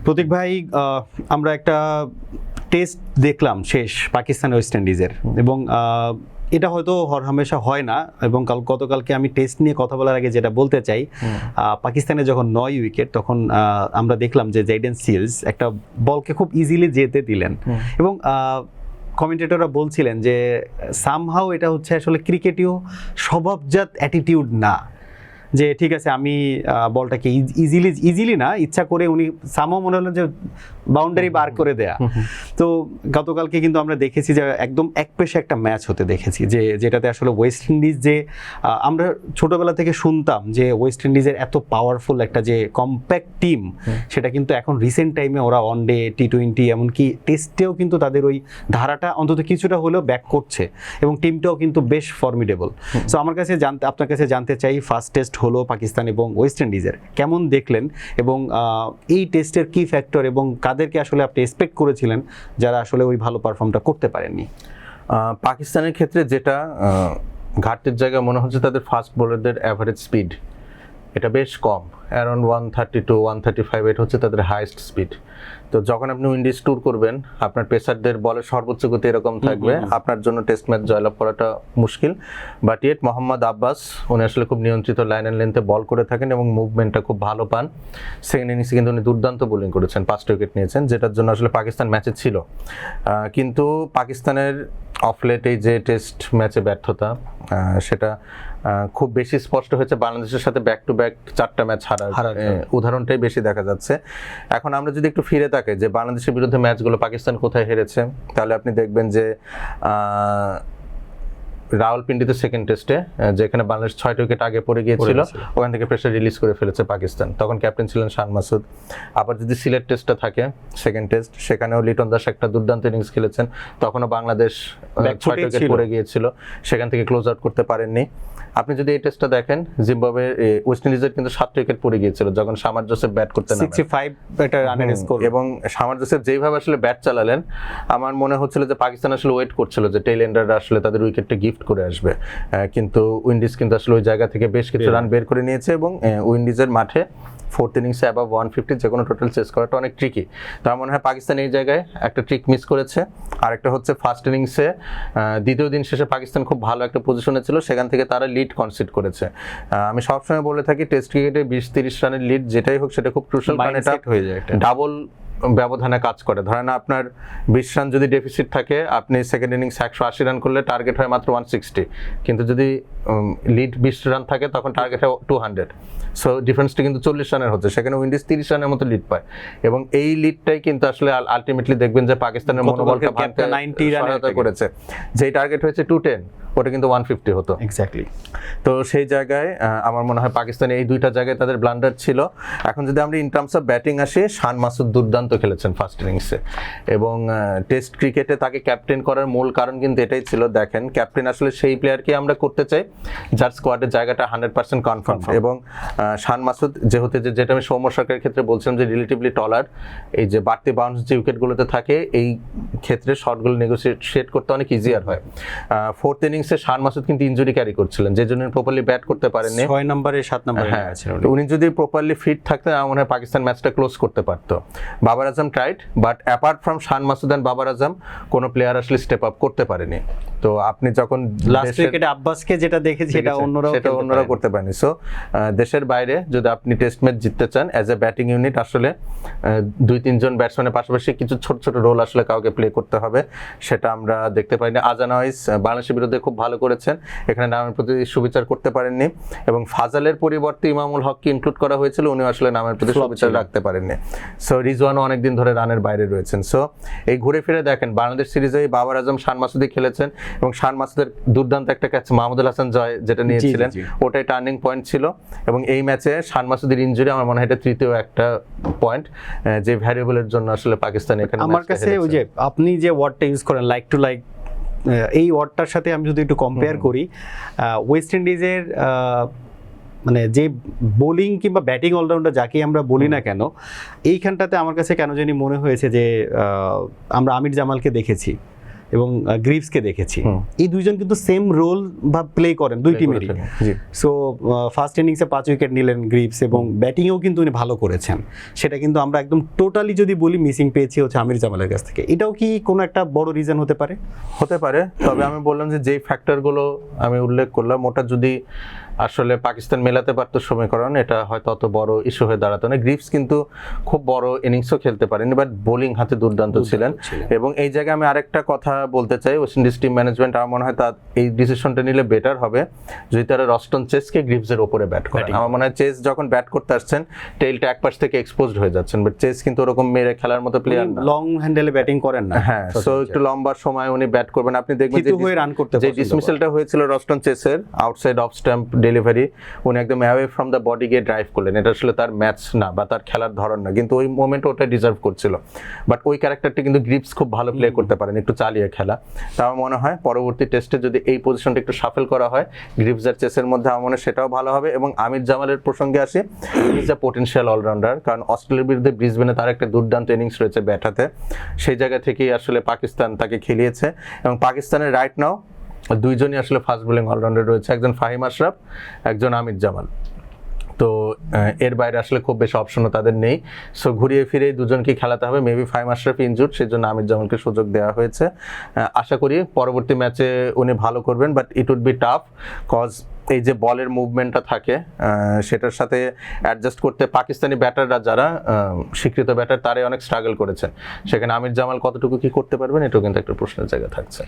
প্রতীক ভাই, আমরা একটা টেস্ট দেখলাম শেষ পাকিস্তান ওয়েস্ট ইন্ডিজের, এবং এটা হয়তো হরহামেশা হয় না, এবং গতকালকে আমি টেস্ট নিয়ে কথা বলার আগে যেটা বলতে চাই, পাকিস্তানে যখন 9 উইকেট তখন আমরা দেখলাম যে জেডেন সিলস একটা বলকে খুব ইজিলি যেতে দিলেন, এবং কমেন্টেটররা বলছিলেন যে সামহাও এটা হচ্ছে আসলে ক্রিকেটীয় স্বভাবজাত অ্যাটিটিউড না, যে ঠিক আছে আমি বলটাকে ইজিলি না, ইচ্ছা করে উনি সামহাও মনে হলো যে বাউন্ডারি বার করে দেয়া। তো গতকালকে কিন্তু আমরা দেখেছি যে একদম একপেশে একটা ম্যাচ হতে দেখেছি, যেটাতে আসলে ওয়েস্ট ইন্ডিজ যে আমরা ছোটবেলা থেকে শুনতাম যে ওয়েস্ট ইন্ডিজের এত পাওয়ারফুল একটা যে কম্প্যাক্ট টিম, সেটা কিন্তু এখন রিসেন্ট টাইমে ওরা ওয়ানডে, টি-20 এমনকি টেস্টেও কিন্তু তাদের ওই ধারাটা অন্তত কিছুটা হলেও ব্যাক করছে, এবং টিমটাও কিন্তু বেশ ফর্মিডেবল। সো আমার কাছে আপনার কাছে জানতে চাই, ফার্স্ট টেস্ট হলো পাকিস্তান এবং ওয়েস্ট ইন্ডিজের, কেমন দেখলেন, এবং এই টেস্টের কি ফ্যাক্টর এবং কাদেরকে আসলে আপনি এক্সপেক্ট করেছিলেন যারা আসলে ওই ভালো পারফর্মটা করতে পারেননি? পাকিস্তানের ক্ষেত্রে যেটা ঘাটতির জায়গা মনে হচ্ছে, তাদের ফাস্ট বোলারদের অ্যাভারেজ স্পিড এটা বেশ কম, অ্যারাউন্ড 132 135 এটা হচ্ছে তাদের হাইয়েস্ট স্পিড। তো যখন আপনি উইন্ডিজ ট্যুর করবেন, আপনার পেসারদের বলের সর্বোচ্চ গতি এরকম থাকবে, আপনার জন্য টেস্ট ম্যাচ জয়লাভ করাটা মুশকিল। বাট ইয়েট মোহাম্মদ আব্বাস উনি আসলে খুব নিয়ন্ত্রিত লাইন অ্যান্ড লেন্থে বল করে থাকেন এবং মুভমেন্টটা খুব ভালো পান। সেকেন্ড ইনিংসে কিন্তু উনি দুর্দান্ত বোলিং করেছেন, 5টা উইকেট নিয়েছেন, যেটার জন্য আসলে পাকিস্তান ম্যাচে ছিল। কিন্তু পাকিস্তানের অফলেট এই যে টেস্ট ম্যাচে ব্যর্থতা, সেটা খুব বেশি স্পষ্ট হয়েছে বাংলাদেশের সাথে ব্যাক টু ব্যাক 4টা ম্যাচ হারার উদাহরণটাই বেশি দেখা যাচ্ছে। এখন আমরা যদি একটু ফিরে তাকাই যে বাংলাদেশের বিরুদ্ধে ম্যাচগুলো পাকিস্তান কোথায় হেরেছে, তাহলে আপনি দেখবেন যে রাওয়ালপিন্ডিতে সেকেন্ড টেস্টে যেখানে বাংলাদেশ 6টা উইকেট আগে পড়ে গিয়েছিল, ওখান থেকে প্রেসার রিলিজ করে ফেলেছে পাকিস্তান, তখন ক্যাপ্টেন ছিলেন শান মাসুদ। আবার যদি সিলেট টেস্টটা থাকে, সেকেন্ড টেস্ট, সেখানেও লিটন দাস একটা দুর্দান্ত ইনিংস খেলেছেন, তখনও বাংলাদেশ 6টা উইকেট পড়ে গিয়েছিল, সেখান থেকে ক্লোজ আউট করতে পারেননি। আপনি যদি এই টেস্টটা দেখেন, জিম্বাবুয়ে ওয়েস্ট ইন্ডিজের কিন্তু 7টা উইকেট পড়ে গিয়েছিল যখন শামার জোসেফ ব্যাট করতে নামেন, 65 এটা রানের স্কোর, এবং শামার জোসেফ যেইভাবে আসলে ব্যাট চালালেন, আমার মনে হচ্ছিল যে পাকিস্তান আসলে ওয়েট করছিল যে টেইল এন্ডাররা আসলে তাদের উইকেটটা গিফট করে আসবে, কিন্তু উইন্ডিজ কিন্তু আসলে ওই জায়গা থেকে বেশ কিছু রান বের করে নিয়েছে, এবং উইন্ডিজের মাঠে 4th ইনিংসে অ্যাবাভ 150 যে কোনো টোটাল চেস করাটা অনেক ট্রিকি। তো আমার মনে হয় পাকিস্তান এই জায়গায় একটা ট্রিক মিস করেছে। আরেকটা হচ্ছে ফার্স্ট ইনিংসে দ্বিতীয় দিন শেষে পাকিস্তান খুব ভালো একটা পজিশনে ছিল, সেখান থেকে তারা লিড কনসিড করেছে। আমি সবসময় বলে থাকি টেস্ট ক্রিকেটে 20-30 রানের লিড যেটাই হোক সেটা খুব ক্রুশাল, কারণ এটা হয়ে যায় ডাবল ব্যবধানে কাজ করে। ধরেন আপনার 20 রান যদি ডেফিসিট থাকে, আপনি সেকেন্ড ইনিংস 180 রান করলে টার্গেট হয় মাত্র 160, কিন্তু যদি লিড 20 রান থাকে তখন টার্গেট হয় 200। সো ডিফারেন্সটা কিন্তু 40 রানের হচ্ছে, সেখানে উইন্ডিজ 30 রানের মতো লিড পায়, এবং এই লিডটাই কিন্তু আসলে আলটিমেটলি দেখবেন যে পাকিস্তানের মনোবলটা ভাঙতে 90 রান করেছে। যেই টার্গেট হয়েছে 210, ওটা কিন্তু 150 হতো এক্স্যাক্টলি। তো সেই জায়গায় আমার মনে হয় পাকিস্তানে এই দুইটা জায়গায় তাদের ব্লান্ডার ছিল। এখন যদি আমরা ইন টার্মস অফ ব্যাটিং আসি, শান মাসুদ দুর্দান্ত খেলেছেন ফার্স্ট ইনিংসে, এবং টেস্ট ক্রিকেটে তাকে ক্যাপ্টেন করার মূল কারণ কিন্তু এটাই ছিল। দেখেন, ক্যাপ্টেন আসলে সেই প্লেয়ারকে আমরা করতে চাই যার স্কোয়াডের জায়গাটা 100% কনফার্ম, এবং শান মাসুদ যেহেতু যেটা আমি সৌম্য সরকারের ক্ষেত্রে বলছিলাম যে রিলেটিভলি টলার, এই যে বাড়তি বাউন্স যে উইকেটগুলোতে থাকে, এই ক্ষেত্রে শটগুলো নেগোসিয়েট করতে অনেক ইজিয়ার হয়। 4th ইনিংসে শান মাসুদ কিন্তু ইনজুরি ক্যারি করছিলেন, যে জন্য প্রপারলি ব্যাট করতে পারেননি, 6 নম্বরে 7 নম্বরে আছে। উনি যদি প্রপারলি ফিট থাকতেন, আমার মনে হয় পাকিস্তান ম্যাচটা ক্লোজ করতে পারতো। Babar Azam tried, but apart from Shan Masood and Babar Azam কোনো প্লেয়ার আসলে স্টেপ আপ করতে পারেনি। তো আপনি যখন লাস্ট উইকেটে আব্বাসকে যেটা দেখেছি, সেটা অন্যরাও করতে পারেনি। সো দেশের বাইরে যদি আপনি টেস্ট ম্যাচ জিততে চান, অ্যাজ এ ব্যাটিং ইউনিট আসলে 2-3 জন ব্যাটসম্যানের পাশাপাশি কিছু ছোট ছোট রোল আসলে কাউকে প্লে করতে হবে, সেটা আমরা দেখতে পাইনি। আজানাওয়াইজ বাংলাদেশের বিরুদ্ধে খুব ভালো করেছেন, এখানে নামের প্রতি সুবিচার করতে পারেননি, এবং ফাজালের পরিবর্তে ইমামুল হককে ইনক্লুড করা হয়েছিল, উনি আসলে নামের প্রতি সুবিচার রাখতে পারেননি। সো রিজওয়ানও অনেকদিন ধরে রানের বাইরে রয়েছেন। সো এই ঘুরে ফিরে দেখেন, বাংলাদেশ সিরিজে বাবার আজম শান মাসুদি খেলেছেন, এবং শান মাসুদের দুর্দান্ত একটা ক্যাচ মাহমুদুল হাসান জয় যেটা নিয়েছিলেন, ওটাই টার্নিং পয়েন্ট ছিল। এবং এই ম্যাচে শান মাসুদের ইনজুরি আমার মনে হয় এটা তৃতীয় একটা পয়েন্ট, যে ভ্যারিয়েবলের জন্য আসলে পাকিস্তান এখানে আমার কাছে ওই যে আপনি যে ওয়ার্ডটা ইউজ করেন লাইক টু লাইক, এই ওয়ার্ডটার সাথে আমি যদি একটু কম্পেয়ার করি, ওয়েস্ট ইন্ডিজের মানে যে বোলিং কিংবা ব্যাটিং অলরাউন্ডার যাকে আমরা বলি না কেন, এইখানটাতে আমার কাছে কেন জানি মনে হয়েছে যে আমরা আমির জামালকে দেখেছি, এবং গ্রিভসকে দেখেছি, এই দুইজন কিন্তু সেম রোল বা প্লে করেন দুই টিমেরই। জি। সো ফার্স্ট ইনিংসে 5 উইকেট নিলেন গ্রিভস এবং ব্যাটিংয়েও কিন্তু উনি ভালো করেছেন। সেটা কিন্তু আমরা একদম টোটালি যদি বলি মিসিং পেয়েছি হচ্ছে আমির জামালের কাছ থেকে। এটাও কি কোনো একটা বড় রিজন হতে পারে? হতে পারে, তবে আমি বললাম যে যেই ফ্যাক্টরগুলো আমি উল্লেখ করলাম ওটা যদি আসলে পাকিস্তান মেলাতে পারতো সমীকরণ, এটা হয়তো অত বড় ইস্যু হয়ে দাঁড়াতো না। গ্রিভস কিন্তু খুব বড় ইনিংসও খেলতে পারেনি, বাট বোলিং হাতে দুর্দান্ত ছিলেন। এবং এই জায়গায় আমি আরেকটা কথা বলতে চাই, ওয়েস্ট ইন্ডিজ টিম ম্যানেজমেন্ট আমার মনে হয় তার এই ডিসিশনটা নিলে বেটার হবে যদি তারা রস্টন চেসকে গ্রিভসের ওপরে ব্যাট করে। আমার মনে হয় চেস যখন ব্যাট করতে আসছেন টেইলটা এক পাশ থেকে এক্সপোজড হয়ে যাচ্ছেন, বাট চেস কিন্তু ওরকম মেরে খেলার মতো প্লেয়ার না, লং হ্যান্ডেলে ব্যাটিং করেন না। হ্যাঁ, সো একটু লম্বা সময় উনি ব্যাট করবেন। আপনি দেখবেন কিন্তু হয়ে রান করতে যে ডিসমিসালটা হয়েছিল রস্টন চেসের আউটসাইড অফ স্ট্যাম্প ডেলিভারি, উনি একদম অ্যাওয়ে ফ্রম দ্য বডি গিয়ে ড্রাইভ করলেন। এটা আসলে তার ম্যাচ না বা তার খেলার ধরন না, কিন্তু ওই মোমেন্টে ওটা ডিজার্ভ করছিল। বাট ওই ক্যারেক্টারটি কিন্তু গ্রিভস খুব ভালো প্লে করতে পারেন, একটু চালিয়ে খেলা। তা আমার মনে হয় পরবর্তী টেস্টে যদি এই পজিশনটা একটু শাফেল করা হয় গ্রিভস আর চেসের মধ্যে, আমার মনে হয় সেটাও ভালো হবে। এবং আমির জামালের প্রসঙ্গে আসি, ইজ আ পোটেনশিয়াল অলরাউন্ডার, কারণ অস্ট্রেলিয়ার বিরুদ্ধে ব্রিসবেনে তার একটা দুর্দান্ত ইনিংস রয়েছে ব্যাট হাতে। সেই জায়গা থেকেই আসলে পাকিস্তান তাকে খেলিয়েছে। এবং পাকিস্তানের রাইট নাও দুইজনই আসলে ফাস্ট বোলিং অলরাউন্ডার রয়েছে, একজন ফাহিম আশরাফ, একজন আমির জামাল। তো এর বাইরে আসলে খুব বেশি অপশনও তাদের নেই। সো ঘুরিয়ে ফিরে দুজনকে খেলাতে হবে। মেবি ফাহিম আশরাফ ইনজুর্ড, সেই জন্য আমির জামালকে সুযোগ দেওয়া হয়েছে। আশা করি পরবর্তী ম্যাচে উনি ভালো করবেন, but it would be tough, cause এই যে বলের মুভমেন্টটা থাকে সেটার সাথে অ্যাডজাস্ট করতে পাকিস্তানি ব্যাটাররা যারা স্বীকৃত ব্যাটার তারাই অনেক স্ট্রাগল করেছে। সেখানে আমির জামাল কতটুকু কি করতে পারবেন এটাও কিন্তু একটা প্রশ্নের জায়গা থাকছে।